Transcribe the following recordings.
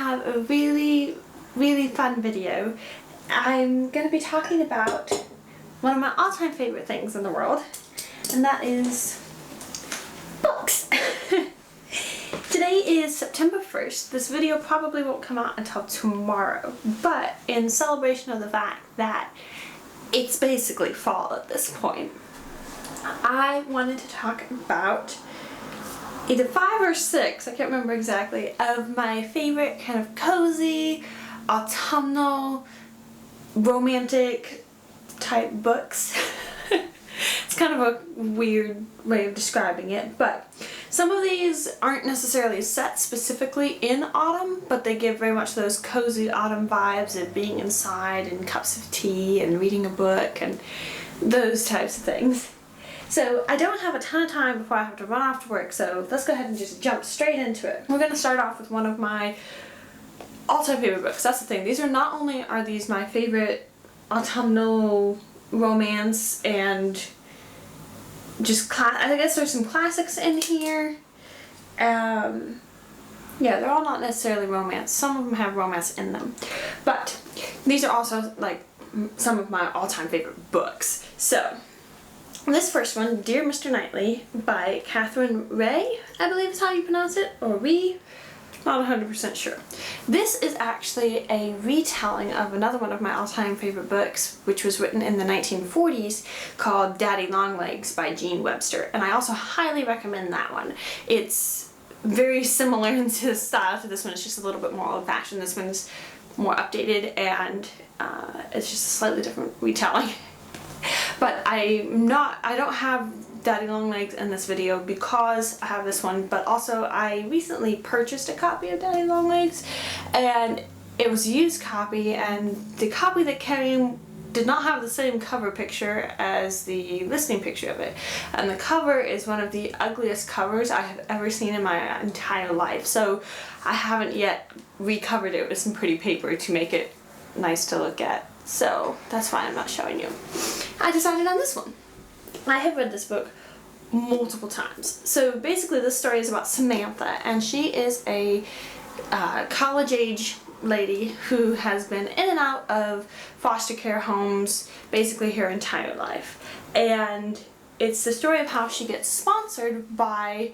have a really fun video. I'm going to be talking about one of my all-time favorite things in the world, and that is books. Today is September 1st. This video probably won't come out until tomorrow, but in celebration of the fact that it's basically fall at this point, I wanted to talk about either 5 or 6, I can't remember exactly, of my favorite kind of cozy, autumnal, romantic type books. It's kind of a weird way of describing it, but some of these aren't necessarily set specifically in autumn, but they give very much those cozy autumn vibes of being inside and cups of tea and reading a book and those types of things. So I don't have a ton of time before I have to run off to work, so let's go ahead and just jump straight into it. We're going to start off with one of my all-time favorite books. That's the thing. These are not only are these my favorite autumnal romance and just I guess there's some classics in here. Yeah, they're all not necessarily romance. Some of them have romance in them, but these are also like some of my all-time favorite books. So this first one, Dear Mr. Knightley by Catherine Ray, I believe is how you pronounce it, or Ree, not 100% sure. This is actually a retelling of another one of my all-time favorite books, which was written in the 1940s, called Daddy Longlegs by Jean Webster, and I also highly recommend that one. It's very similar in style to this one. It's just a little bit more old-fashioned. This one's more updated, and it's just a slightly different retelling. But I don't have Daddy Longlegs in this video because I have this one, but also I recently purchased a copy of Daddy Longlegs, and it was a used copy, and the copy that came did not have the same cover picture as the listing picture of it, and the cover is one of the ugliest covers I have ever seen in my entire life, so I haven't yet recovered it with some pretty paper to make it nice to look at. So that's why I'm not showing you. I decided on this one. I have read this book multiple times. So basically this story is about Samantha, and she is a college age lady who has been in and out of foster care homes basically her entire life. And it's the story of how she gets sponsored by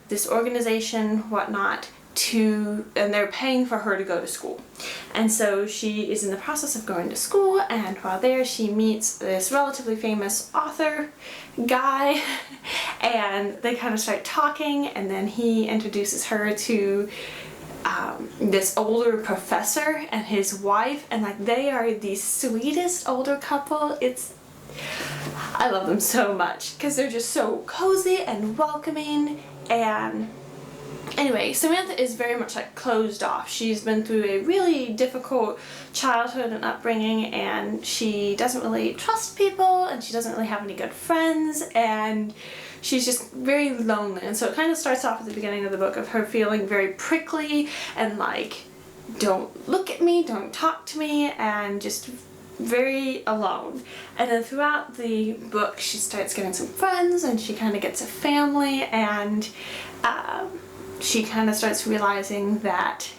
this organization, whatnot, and they're paying for her to go to school. And so she is in the process of going to school, and while there she meets this relatively famous author guy, and they kind of start talking, and then he introduces her to this older professor and his wife, and like they are the sweetest older couple. I love them so much because they're just so cozy and welcoming. And anyway, Samantha is very much like closed off. She's been through a really difficult childhood and upbringing, and she doesn't really trust people, and she doesn't really have any good friends, and she's just very lonely. And so it kind of starts off at the beginning of the book of her feeling very prickly and like, don't look at me, don't talk to me, and just very alone. And then throughout the book she starts getting some friends, and she kind of gets a family, and she kind of starts realizing that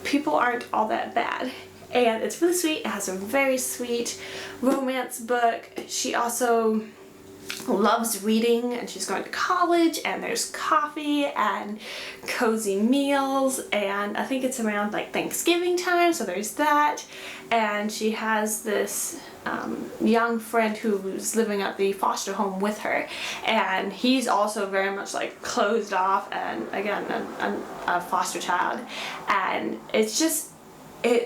people aren't all that bad. And it's really sweet. It has a very sweet romance book. She also loves reading, and she's going to college, and there's coffee and cozy meals, and I think it's around like Thanksgiving time, so there's that. And she has this young friend who's living at the foster home with her, and he's also very much like closed off, and again a foster child. And it's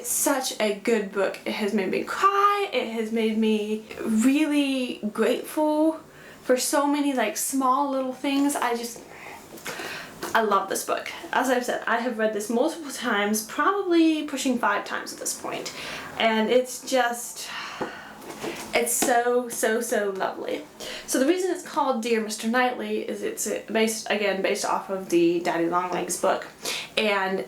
such a good book. It has made me cry. It has made me really grateful for so many like small little things. I love this book. As I've said, I have read this multiple times, probably pushing 5 times at this point, and it's so lovely. So the reason it's called Dear Mr. Knightley is it's based off of the Daddy Longlegs book, and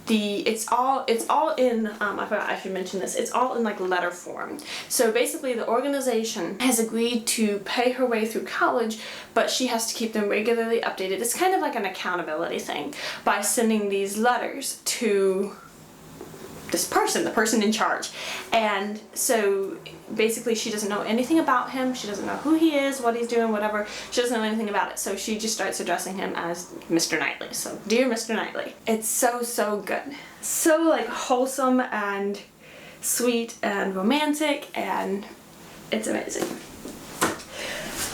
it's all in I forgot I should mention this. It's all in like letter form. So basically the organization has agreed to pay her way through college, but she has to keep them regularly updated. It's kind of like an accountability thing by sending these letters to this person, the person in charge. And so basically she doesn't know anything about him. She doesn't know who he is, what he's doing, whatever. She doesn't know anything about it. So she just starts addressing him as Mr. Knightley. So, dear Mr. Knightley. It's so, so good. So like wholesome and sweet and romantic, and it's amazing.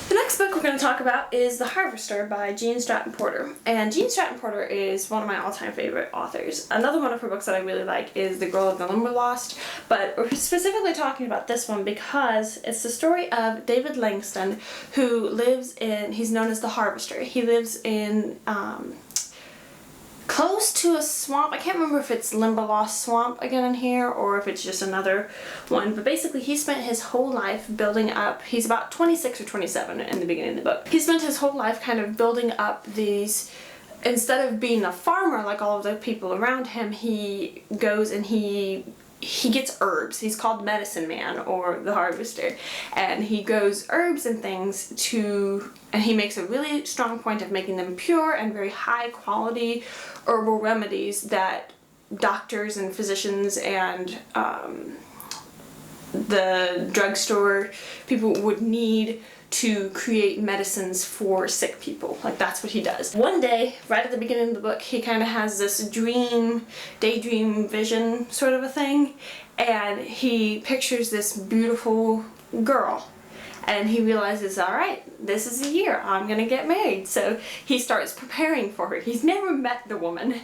The next book we're going to talk about is The Harvester by Jean Stratton Porter. And Jean Stratton Porter is one of my all-time favorite authors. Another one of her books that I really like is The Girl of the Limberlost, but we're specifically talking about this one because it's the story of David Langston, who lives in, he's known as the Harvester. He lives in close to a swamp. I can't remember if it's Limberlost Swamp again in here or if it's just another one, but basically he spent his whole life building up, he's about 26 or 27 in the beginning of the book. He spent his whole life kind of building up these, instead of being a farmer like all of the people around him, he goes and he gets herbs. He's called Medicine Man or the Harvester, and he grows herbs and things and he makes a really strong point of making them pure and very high quality herbal remedies that doctors and physicians and the drugstore people would need to create medicines for sick people. Like, that's what he does. One day, right at the beginning of the book, he kind of has this daydream vision sort of a thing, and he pictures this beautiful girl, and he realizes, all right, this is the year I'm gonna get married. So he starts preparing for her. He's never met the woman.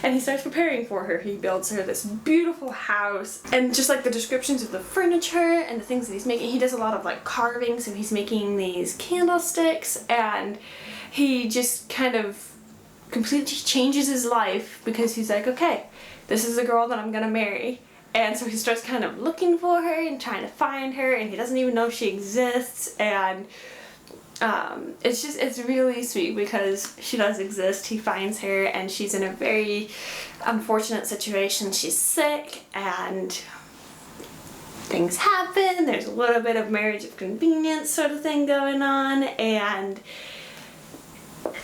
And he starts preparing for her. He builds her this beautiful house, and just like the descriptions of the furniture and the things that he's making, he does a lot of like carving, so he's making these candlesticks, and he just kind of completely changes his life because he's like, okay, this is the girl that I'm gonna marry. And so he starts kind of looking for her and trying to find her, and he doesn't even know if she exists, and it's really sweet because she does exist. He finds her and she's in a very unfortunate situation. She's sick and things happen. There's a little bit of marriage of convenience sort of thing going on, and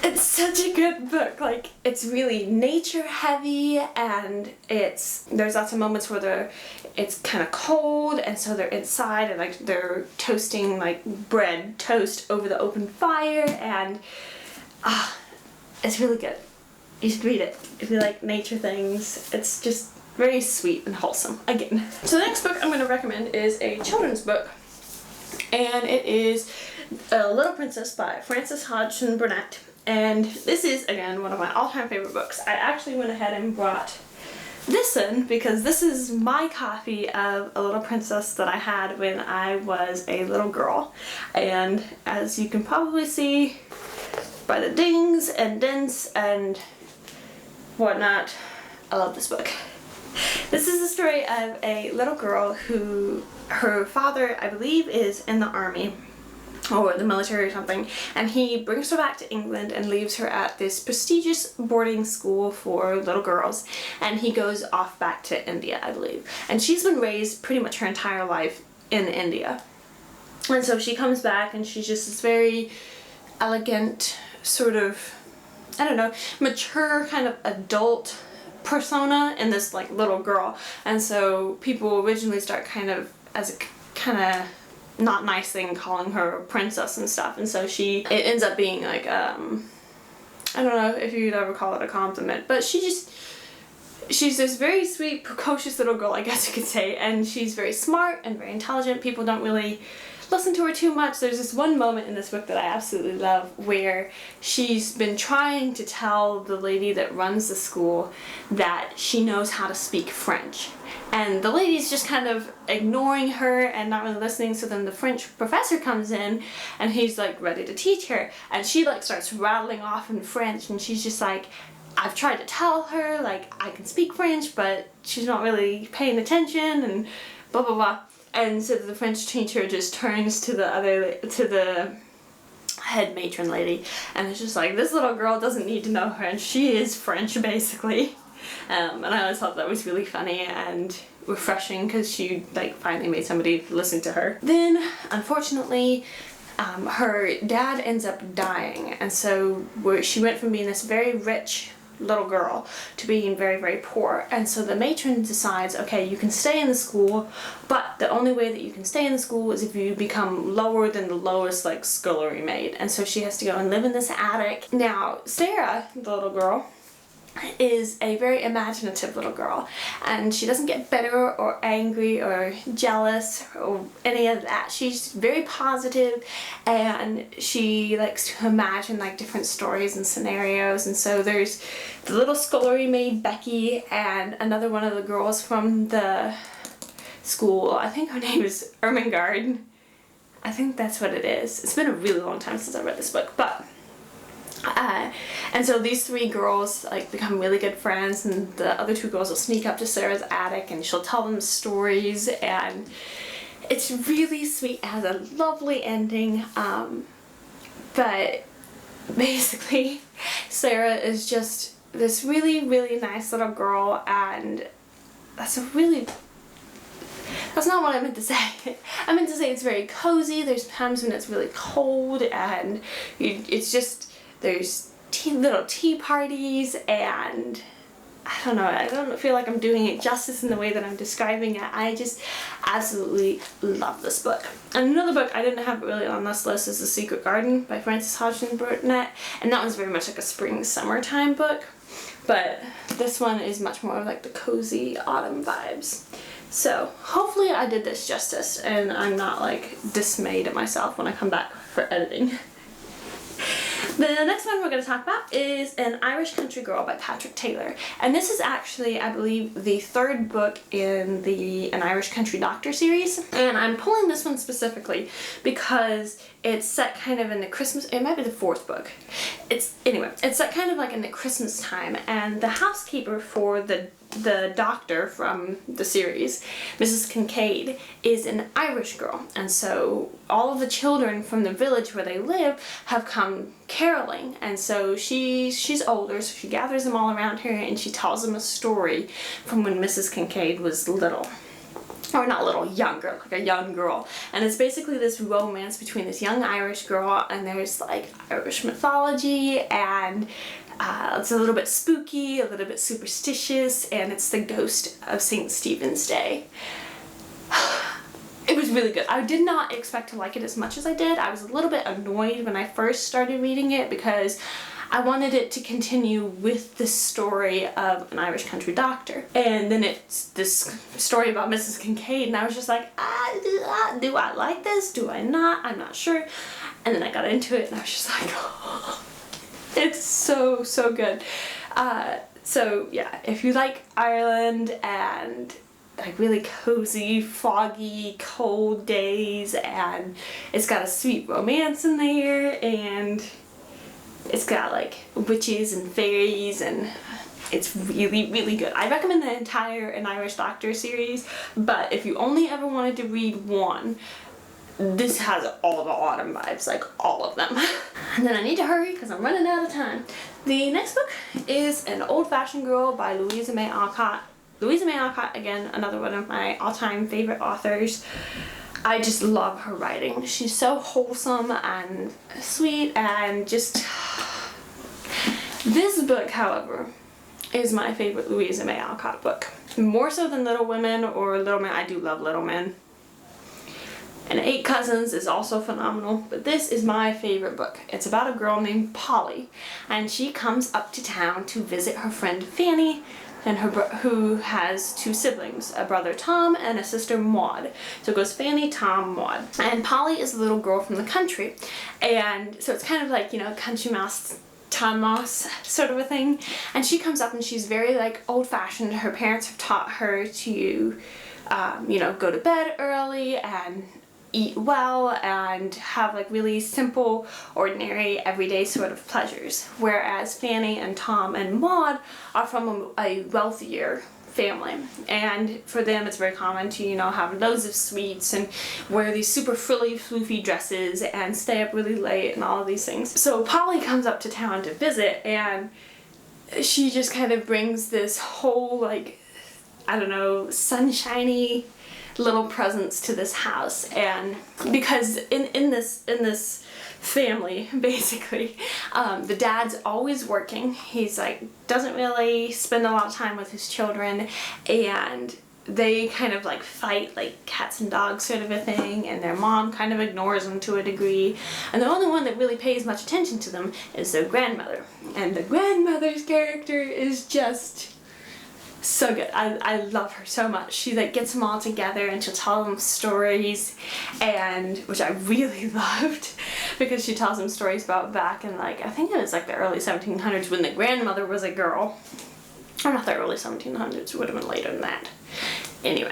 it's such a good book. Like, it's really nature heavy, and there's lots of moments where it's kind of cold, and so they're inside and like they're toasting like bread toast over the open fire, and it's really good. You should read it if you like nature things. It's just very sweet and wholesome again. So the next book I'm going to recommend is a children's book, and it is Little Princess by Frances Hodgson Burnett. And this is, again, one of my all-time favorite books. I actually went ahead and brought this in because this is my copy of A Little Princess that I had when I was a little girl. And as you can probably see by the dings and dents and whatnot, I love this book. This is the story of a little girl who, her father, I believe, is in the army or the military or something, and he brings her back to England and leaves her at this prestigious boarding school for little girls, and he goes off back to India, I believe. And she's been raised pretty much her entire life in India. And so she comes back and she's just this very elegant, sort of, I don't know, mature kind of adult persona in this like little girl. And so people originally start kind of as a kind of not nice thing calling her a princess and stuff, and so it ends up being like I don't know if you'd ever call it a compliment, but she's this very sweet, precocious little girl, I guess you could say, and she's very smart and very intelligent. People don't really listen to her too much. There's this one moment in this book that I absolutely love where she's been trying to tell the lady that runs the school that she knows how to speak French. And the lady's just kind of ignoring her and not really listening, so then the French professor comes in and he's like ready to teach her, and she like starts rattling off in French, and she's just like, I've tried to tell her like I can speak French, but she's not really paying attention and blah blah blah. And so the French teacher just turns to the head matron lady, and it's just like, this little girl doesn't need to know French, she is French basically. And I always thought that was really funny and refreshing because she like finally made somebody listen to her. Then unfortunately her dad ends up dying, and so she went from being this very rich little girl to being very, very poor. And so the matron decides, okay, you can stay in the school, but the only way that you can stay in the school is if you become lower than the lowest like scullery maid. And so she has to go and live in this attic. Now Sarah, the little girl, is a very imaginative little girl, and she doesn't get bitter or angry or jealous or any of that. She's very positive, and she likes to imagine like different stories and scenarios. And so there's the little scullery maid Becky and another one of the girls from the school. I think her name is Ermengarde. I think that's what it is. It's been a really long time since I read this book, but and so these three girls like become really good friends, and the other two girls will sneak up to Sarah's attic and she'll tell them stories, and it's really sweet. It has a lovely ending, but basically Sarah is just this really, really nice little girl, and that's not what I meant to say. I meant to say it's very cozy. There's times when it's really cold, and it's just, there's little tea parties, and I don't know, I don't feel like I'm doing it justice in the way that I'm describing it. I just absolutely love this book. And another book I didn't have really on this list is The Secret Garden by Frances Hodgson Burnett, and that one's very much like a spring summertime book, but this one is much more like the cozy autumn vibes. So hopefully I did this justice and I'm not like dismayed at myself when I come back for editing. The next one we're going to talk about is An Irish Country Girl by Patrick Taylor. And this is actually, I believe, the third book in the An Irish Country Doctor series. And I'm pulling this one specifically because it's set kind of in the Christmas, it might be the fourth book. It's set kind of like in the Christmas time, and the housekeeper for the doctor from the series, Mrs. Kincaid, is an Irish girl, and so all of the children from the village where they live have come caroling, and so she's older, so she gathers them all around her and she tells them a story from when Mrs. Kincaid was little. Or not little, younger, like a young girl. And it's basically this romance between this young Irish girl, and there's like Irish mythology, and it's a little bit spooky, a little bit superstitious, and it's the ghost of St. Stephen's Day. It was really good. I did not expect to like it as much as I did. I was a little bit annoyed when I first started reading it because I wanted it to continue with the story of an Irish country doctor. And then it's this story about Mrs. Kincaid, and I was just like, do I like this? Do I not? I'm not sure. And then I got into it and I was just like, oh, it's so, so good. So yeah, if you like Ireland and like really cozy, foggy, cold days, and it's got a sweet romance in there, and it's got like witches and fairies, and it's really, really good. I recommend the entire An Irish Doctor series, but if you only ever wanted to read one, this has all the autumn vibes, like all of them. And then I need to hurry because I'm running out of time. The next book is An Old-Fashioned Girl by Louisa May Alcott. Louisa May Alcott, again, another one of my all-time favorite authors. I just love her writing. She's so wholesome and sweet, and just... This book, however, is my favorite Louisa May Alcott book. More so than Little Women or Little Men. I do love Little Men. And Eight Cousins is also phenomenal, but this is my favorite book. It's about a girl named Polly, and she comes up to town to visit her friend Fanny, and who has two siblings, a brother Tom and a sister Maud. So it goes Fanny, Tom, Maud. And Polly is a little girl from the country, and so it's kind of like, you know, country mouse, town mouse sort of a thing. And she comes up and she's very like old-fashioned. Her parents have taught her to, you know, go to bed early and eat well and have like really simple, ordinary, everyday sort of pleasures. Whereas Fanny and Tom and Maud are from a wealthier family, and for them it's very common to, you know, have loads of sweets and wear these super frilly, floofy dresses and stay up really late and all of these things. So Polly comes up to town to visit, and she just kind of brings this whole, like, I don't know, sunshiny little presents to this house. And because in this family, basically. The dad's always working. He's like, doesn't really spend a lot of time with his children, and they kind of like fight like cats and dogs sort of a thing, and their mom kind of ignores them to a degree, and the only one that really pays much attention to them is their grandmother. And the grandmother's character is just so good. I love her so much. She like gets them all together and she'll tell them stories, and which I really loved, because she tells them stories about back in like, I think it was like the early 1700s when the grandmother was a girl. Or not the early 1700s, it would have been later than that. Anyway.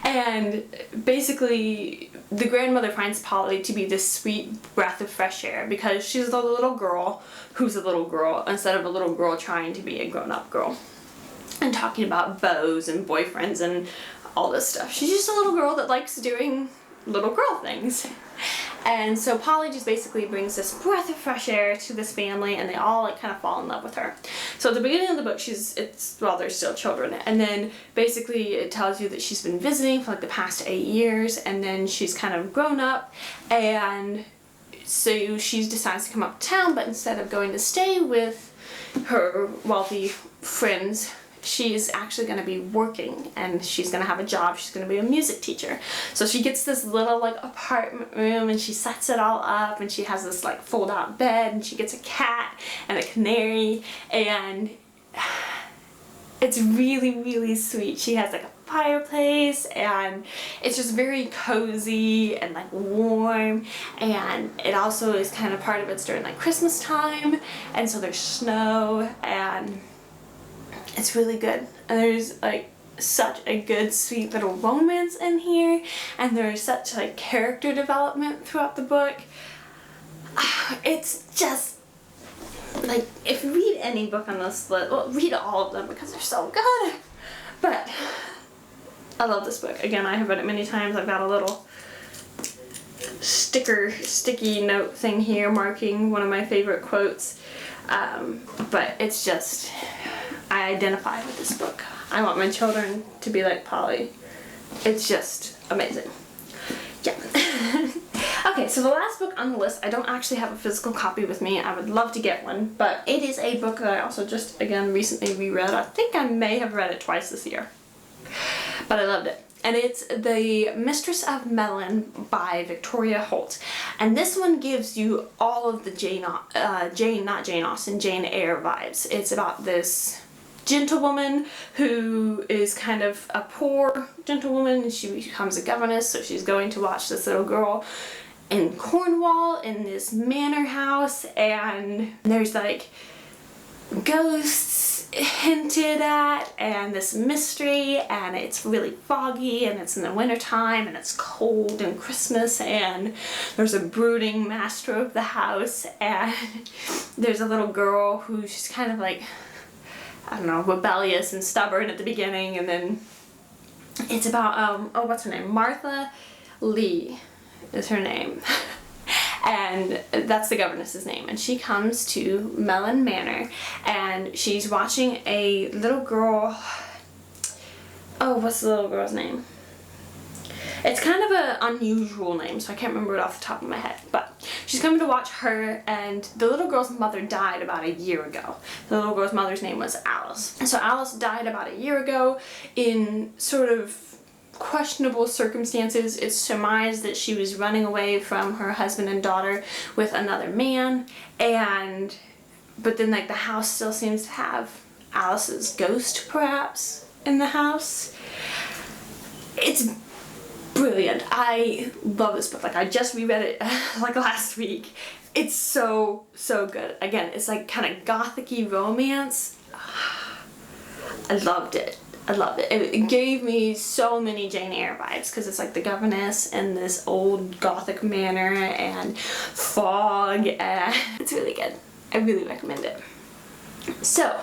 And basically the grandmother finds Polly to be this sweet breath of fresh air, because she's the little girl who's a little girl instead of a little girl trying to be a grown-up girl and talking about beaux and boyfriends and all this stuff. She's just a little girl that likes doing little girl things. And so Polly just basically brings this breath of fresh air to this family, and they all like kind of fall in love with her. So at the beginning of the book, well, they're still children, and then basically it tells you that she's been visiting for like the past 8 years, and then she's kind of grown up, and so she decides to come up to town, but instead of going to stay with her wealthy friends, she's actually going to be working, and she's going to have a job. She's going to be a music teacher. So she gets this little like apartment room, and she sets it all up, and she has this like fold out bed, and she gets a cat and a canary, and it's really, really sweet. She has like a fireplace, and it's just very cozy and like warm, and it also is kind of part of it's during like Christmas time, and so there's snow, and it's really good. And there's like such a good sweet little romance in here, and there's such like character development throughout the book. It's just like, if you read any book on this list, well, read all of them because they're so good. But I love this book. Again, I have read it many times. I've got a little sticky note thing here marking one of my favorite quotes. But it's just, I identify with this book. I want my children to be like Polly. It's just amazing. Yeah. Okay, so the last book on the list, I don't actually have a physical copy with me. I would love to get one, but it is a book that I also just, again, recently reread. I think I may have read it twice this year, but I loved it. And it's The Mistress of Melon by Victoria Holt. And this one gives you all of the Jane Eyre vibes. It's about this gentlewoman who is kind of a poor gentlewoman, and she becomes a governess, so she's going to watch this little girl in Cornwall in this manor house, and there's like ghosts hinted at and this mystery, and it's really foggy, and it's in the winter time, and it's cold and Christmas, and there's a brooding master of the house, and there's a little girl who's just kind of like, I don't know, rebellious and stubborn at the beginning, and then it's about, oh, what's her name? Martha Lee is her name. And that's the governess's name. And she comes to Melon Manor, and she's watching a little girl. Oh, what's the little girl's name? It's kind of an unusual name, so I can't remember it off the top of my head. But she's coming to watch her, and the little girl's mother died about a year ago. The little girl's mother's name was Alice. And so Alice died about a year ago in sort of questionable circumstances. It's surmised that she was running away from her husband and daughter with another man, but then like the house still seems to have Alice's ghost perhaps in the house. It's brilliant. I love this book. Like, I just reread it like last week. It's so good. Again, it's like kind of gothic-y romance. I loved it. I loved it. It gave me so many Jane Eyre vibes, because it's like the governess and this old gothic manor and fog, and it's really good. I really recommend it. So,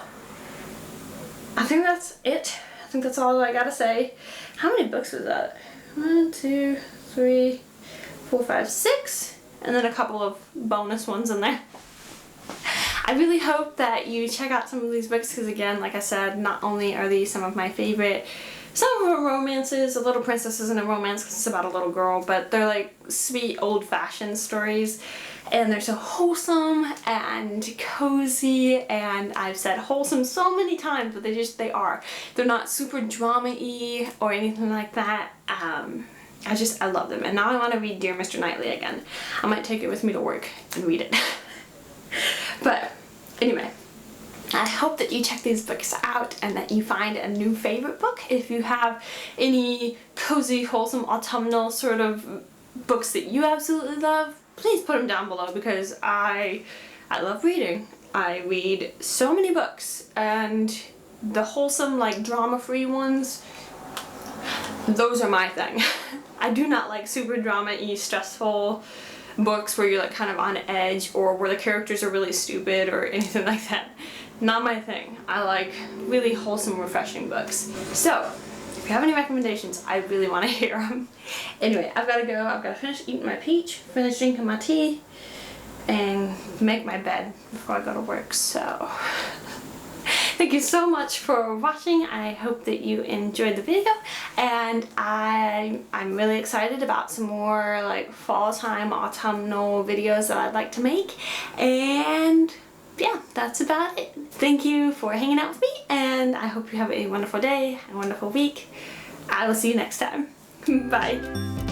I think that's it. I think that's all I gotta say. How many books was that? 1, 2, 3, 4, 5, 6, and then a couple of bonus ones in there. I really hope that you check out some of these books because, again, like I said, not only are these some of my favorite, some of them are romances. A Little Princess isn't a romance because it's about a little girl, but they're like sweet old-fashioned stories, and they're so wholesome and cozy, and I've said wholesome so many times, but they are. They're not super drama-y or anything like that. I love them, and now I want to read Dear Mr. Knightley again. I might take it with me to work and read it. But anyway, I hope that you check these books out and that you find a new favorite book. If you have any cozy, wholesome, autumnal sort of books that you absolutely love, please put them down below because I love reading. I read so many books, and the wholesome, like drama-free ones, those are my thing. I do not like super drama-y, stressful books where you're like kind of on edge or where the characters are really stupid or anything like that. Not my thing. I like really wholesome, refreshing books. So, if you have any recommendations, I really want to hear them. Anyway, I've got to go. I've got to finish eating my peach, finish drinking my tea, and make my bed before I go to work. So, thank you so much for watching. I hope that you enjoyed the video, and I'm really excited about some more like fall time, autumnal videos that I'd like to make. And yeah, that's about it. Thank you for hanging out with me, and I hope you have a wonderful day, a wonderful week. I will see you next time. Bye.